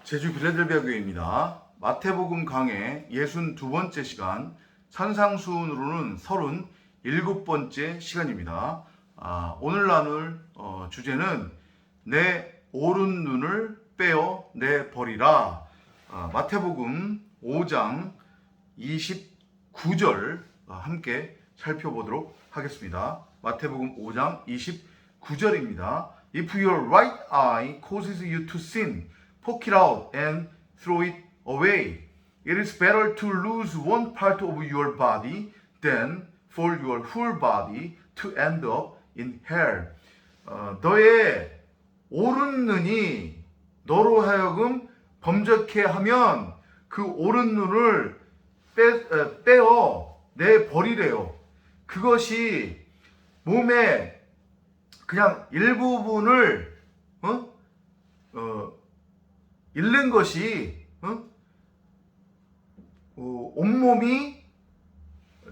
제주 빌라델비아 교회입니다. 마태복음 강해 62번째 시간, 산상수훈으로는 37번째 시간입니다. 오늘 나눌 주제는 내 오른 눈을 빼어 내버리라. 마태복음 5장 29절 함께 살펴보도록 하겠습니다. 마태복음 5장 29절입니다. If your right eye causes you to sin, poke it out and throw it away. It is better to lose one part of your body than for your whole body to end up in hell. 너의 오른 눈이 너로 하여금 범죄케 하면 그 오른 눈을 빼어 내버리래요. 그것이 몸의 그냥 일부분을 잃는 것이 온몸이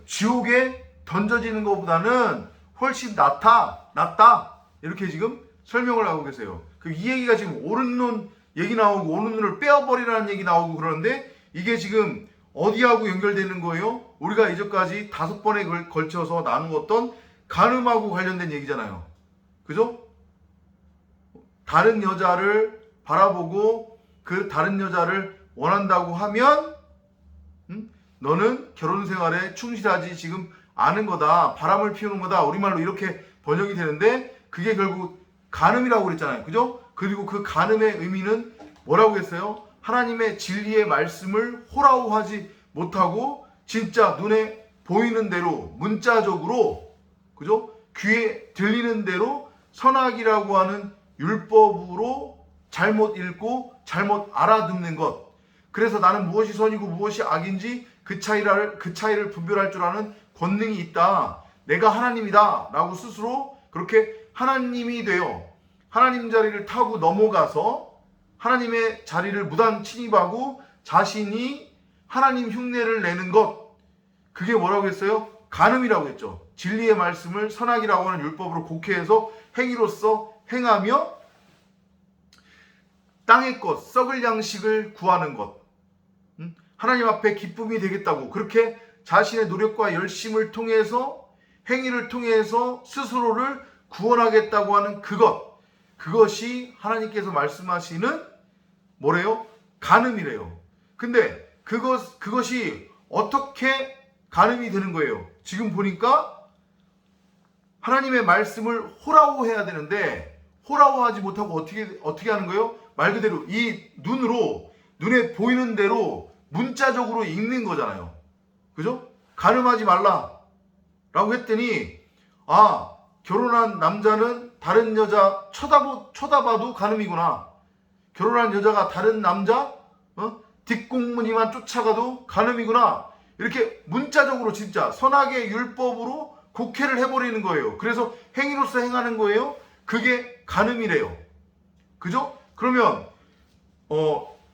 지옥에 던져지는 것보다는 훨씬 낫다 이렇게 지금 설명을 하고 계세요. 이 얘기가 지금 오른 눈 얘기 나오고 오른 눈을 빼어버리라는 얘기 나오고 그러는데 이게 지금 어디하고 연결되는 거예요? 우리가 이전까지 5번에 걸쳐서 나누었던 간음하고 관련된 얘기잖아요. 그죠? 다른 여자를 바라보고 그 다른 여자를 원한다고 하면 너는 결혼 생활에 충실하지 지금 않은 거다. 바람을 피우는 거다. 우리말로 이렇게 번역이 되는데 그게 결국 간음이라고 그랬잖아요. 그죠? 그리고 그 간음의 의미는 뭐라고 했어요? 하나님의 진리의 말씀을 호라호하지 못하고 진짜 눈에 보이는 대로 문자적으로 그죠? 귀에 들리는 대로 선악이라고 하는 율법으로 잘못 읽고 잘못 알아듣는 것. 그래서 나는 무엇이 선이고 무엇이 악인지 그 차이를 분별할 줄 아는 권능이 있다. 내가 하나님이다 라고 스스로 그렇게 하나님이 되어 하나님 자리를 타고 넘어가서 하나님의 자리를 무단 침입하고 자신이 하나님 흉내를 내는 것. 그게 뭐라고 했어요? 간음이라고 했죠. 진리의 말씀을 선악이라고 하는 율법으로 곡해해서 행위로서 행하며 땅의 것, 썩을 양식을 구하는 것. 하나님 앞에 기쁨이 되겠다고 그렇게 자신의 노력과 열심을 통해서 행위를 통해서 스스로를 구원하겠다고 하는 그것이 하나님께서 말씀하시는 뭐래요? 간음이래요. 근데 그것이 어떻게 간음이 되는 거예요? 지금 보니까 하나님의 말씀을 호라호해야 되는데 호라호하지 못하고 어떻게 하는 거예요? 말 그대로 이 눈에 보이는 대로 문자적으로 읽는 거잖아요. 그죠? 간음하지 말라라고 했더니 결혼한 남자는 다른 여자 쳐다봐도 간음이구나. 결혼한 여자가 다른 남자 뒷공무니만 쫓아가도 간음이구나. 이렇게 문자적으로 진짜 선악의 율법으로 곡해를 해버리는 거예요. 그래서 행위로서 행하는 거예요. 그게 간음이래요. 그죠? 그러면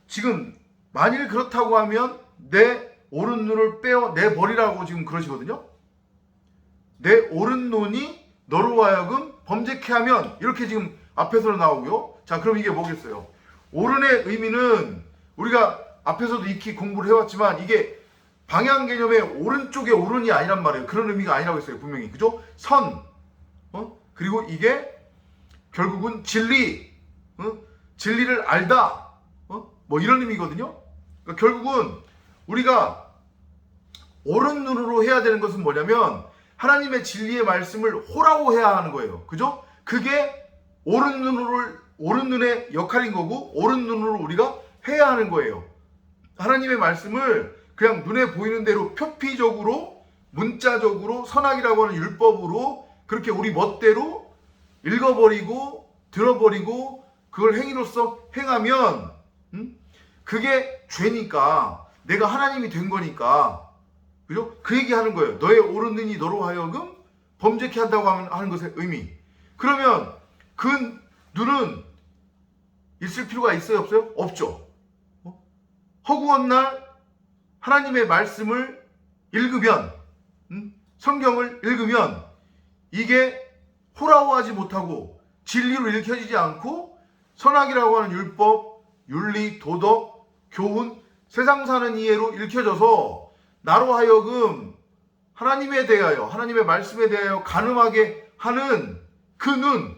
지금 만일 그렇다고 하면 내 오른 눈을 빼어 내버리라고 지금 그러시거든요. 내 오른 눈이 너로 하여금 범죄케 하면 이렇게 지금 앞에서 나오고요. 자, 그럼 이게 뭐겠어요? 오른의 의미는 우리가 앞에서도 익히 공부를 해왔지만 이게 방향 개념의 오른쪽의 오른이 아니란 말이에요. 그런 의미가 아니라고 했어요. 분명히. 그죠? 선. 그리고 이게 결국은 진리. 진리를 알다. 뭐 이런 의미거든요. 그러니까 결국은 우리가 오른 눈으로 해야 되는 것은 뭐냐면 하나님의 진리의 말씀을 호라호해야 하는 거예요. 그죠? 그게 오른 눈의 역할인 거고 오른 눈으로 우리가 해야 하는 거예요. 하나님의 말씀을 그냥 눈에 보이는 대로 표피적으로 문자적으로 선악이라고 하는 율법으로 그렇게 우리 멋대로 읽어버리고 들어버리고 그걸 행위로서 행하면 그게 죄니까 내가 하나님이 된 거니까 그죠? 그 얘기하는 거예요. 너의 오른 눈이 너로 하여금 범죄케 한다고 하는 것의 의미. 그러면 그 눈은 있을 필요가 있어요? 없어요? 없죠. 허구한 날 하나님의 말씀을 읽으면 성경을 읽으면 이게 호라호하지 못하고 진리로 읽혀지지 않고 선악이라고 하는 율법, 윤리, 도덕, 교훈, 세상 사는 이해로 읽혀져서 나로 하여금 하나님에 대하여, 하나님의 말씀에 대하여 가늠하게 하는 그 눈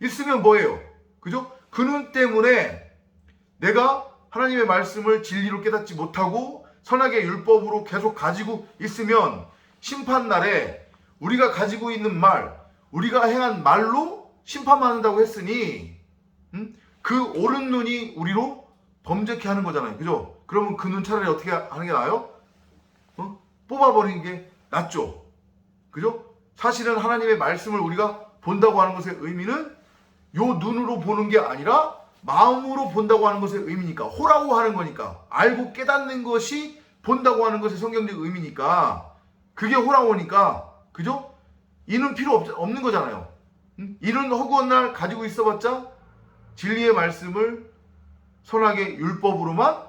있으면 뭐예요? 그죠? 그 눈 때문에 내가 하나님의 말씀을 진리로 깨닫지 못하고 선악의 율법으로 계속 가지고 있으면 심판날에 우리가 가지고 있는 말, 우리가 행한 말로 심판받는다고 했으니 그 옳은 눈이 우리로 범죄케 하는 거잖아요. 그죠? 그러면 그 눈 차라리 어떻게 하는 게 나아요? 뽑아버리는 게 낫죠. 그죠? 사실은 하나님의 말씀을 우리가 본다고 하는 것의 의미는 요 눈으로 보는 게 아니라 마음으로 본다고 하는 것의 의미니까, 호라고 하는 거니까, 알고 깨닫는 것이 본다고 하는 것의 성경적 의미니까, 그게 호라고니까, 그죠? 이는 필요 없는 거잖아요. 이는 허구한 날 가지고 있어봤자 진리의 말씀을 선악의 율법으로만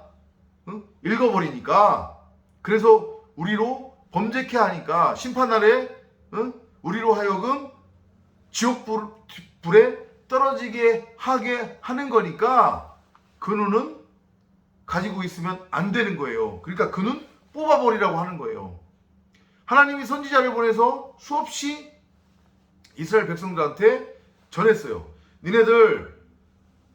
읽어버리니까, 그래서 우리로 범죄케 하니까 심판날에 우리로 하여금 지옥불에 떨어지게 하게 하는 거니까 그 눈은 가지고 있으면 안 되는 거예요. 그러니까 그 눈 뽑아버리라고 하는 거예요. 하나님이 선지자를 보내서 수없이 이스라엘 백성들한테 전했어요. 니네들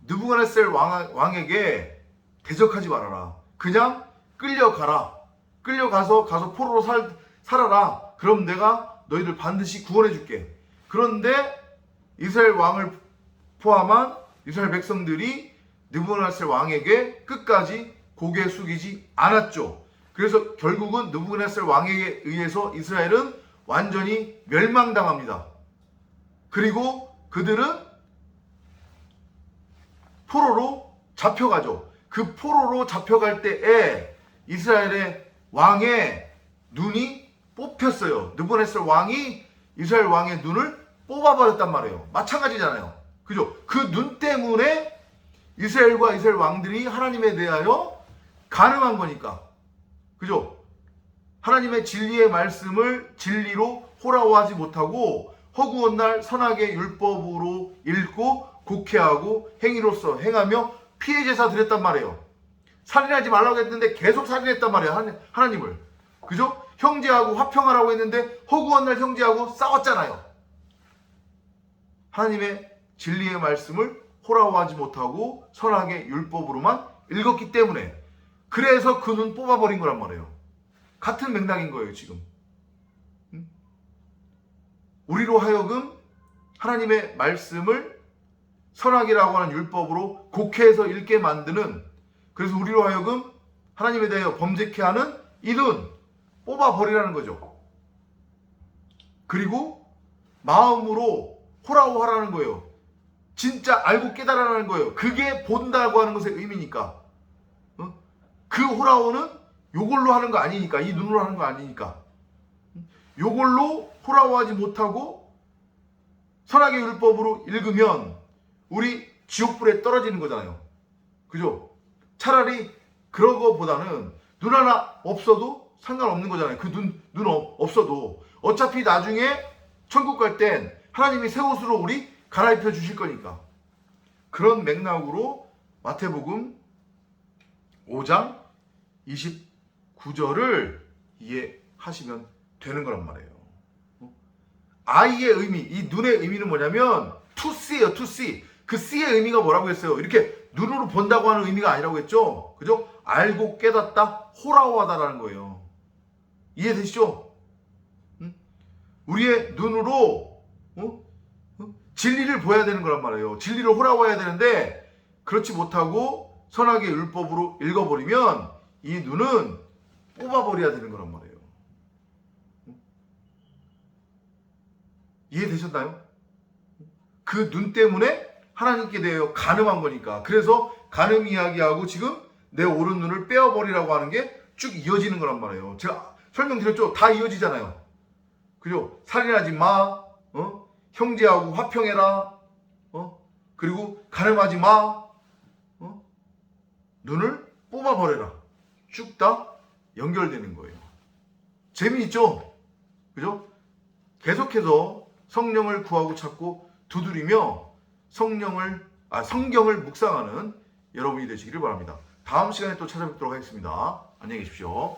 느부갓네살 왕에게 대적하지 말아라. 그냥 끌려가라. 끌려가서 포로로 살아라. 그럼 내가 너희들 반드시 구원해 줄게. 그런데 이스라엘 왕을 포함한 이스라엘 백성들이 느부갓네살 왕에게 끝까지 고개 숙이지 않았죠. 그래서 결국은 느부갓네살 왕에게 의해서 이스라엘은 완전히 멸망당합니다. 그리고 그들은 포로로 잡혀가죠. 그 포로로 잡혀갈 때에 이스라엘의 왕의 눈이 뽑혔어요. 느부갓네살 왕이 이스라엘 왕의 눈을 뽑아버렸단 말이에요. 마찬가지잖아요. 그죠? 그 눈 때문에 이스라엘과 이스라엘 왕들이 하나님에 대하여 간음한 거니까. 그죠? 하나님의 진리의 말씀을 진리로 호라워하지 못하고 허구한 날 선악의 율법으로 읽고 곡해하고 행위로서 행하며 피해 제사 드렸단 말이에요. 살인하지 말라고 했는데 계속 살인했단 말이에요. 하나님을. 그죠? 형제하고 화평하라고 했는데 허구한 날 형제하고 싸웠잖아요. 하나님의 진리의 말씀을 호라워하지 못하고 선악의 율법으로만 읽었기 때문에, 그래서 그 눈 뽑아버린 거란 말이에요. 같은 맥락인 거예요, 지금. 우리로 하여금 하나님의 말씀을 선악이라고 하는 율법으로 곡해해서 읽게 만드는, 그래서 우리로 하여금 하나님에 대하여 범죄케 하는 이 눈 뽑아버리라는 거죠. 그리고 마음으로 호라워하라는 거예요. 진짜 알고 깨달으라는 거예요. 그게 본다고 하는 것의 의미니까. 그 호라워는 요걸로 하는 거 아니니까. 이 눈으로 하는 거 아니니까. 요걸로 호라워하지 못하고 선악의 율법으로 읽으면 우리 지옥불에 떨어지는 거잖아요. 그죠? 차라리 그런 거보다는 눈 하나 없어도 상관없는 거잖아요. 그 눈 없어도 어차피 나중에 천국 갈 땐 하나님이 새 옷으로 우리 갈아입혀 주실 거니까. 그런 맥락으로 마태복음 5장 29절을 이해하시면 되는 거란 말이에요. 아이의 의미, 이 눈의 의미는 뭐냐면 to see예요, to see. 그 see의 의미가 뭐라고 했어요? 이렇게 눈으로 본다고 하는 의미가 아니라고 했죠? 그죠? 알고 깨닫다, 호라워하다라는 거예요. 이해되시죠? 우리의 눈으로 진리를 보여야 되는 거란 말이에요. 진리를 호라워해야 되는데 그렇지 못하고 선악의 율법으로 읽어버리면 이 눈은 뽑아버려야 되는 거란 말이에요. 이해되셨나요? 그 눈 때문에 하나님께 대하여 간음한 거니까. 그래서 간음 이야기하고 지금 내 오른 눈을 빼어버리라고 하는 게 쭉 이어지는 거란 말이에요. 제가 설명드렸죠? 다 이어지잖아요. 그죠? 살인하지 마. 형제하고 화평해라. 그리고 간음하지 마. 눈을 뽑아버려라. 쭉 다 연결되는 거예요. 재미있죠? 그죠? 계속해서 성령을 구하고 찾고 두드리며 성경을 묵상하는 여러분이 되시기를 바랍니다. 다음 시간에 또 찾아뵙도록 하겠습니다. 안녕히 계십시오.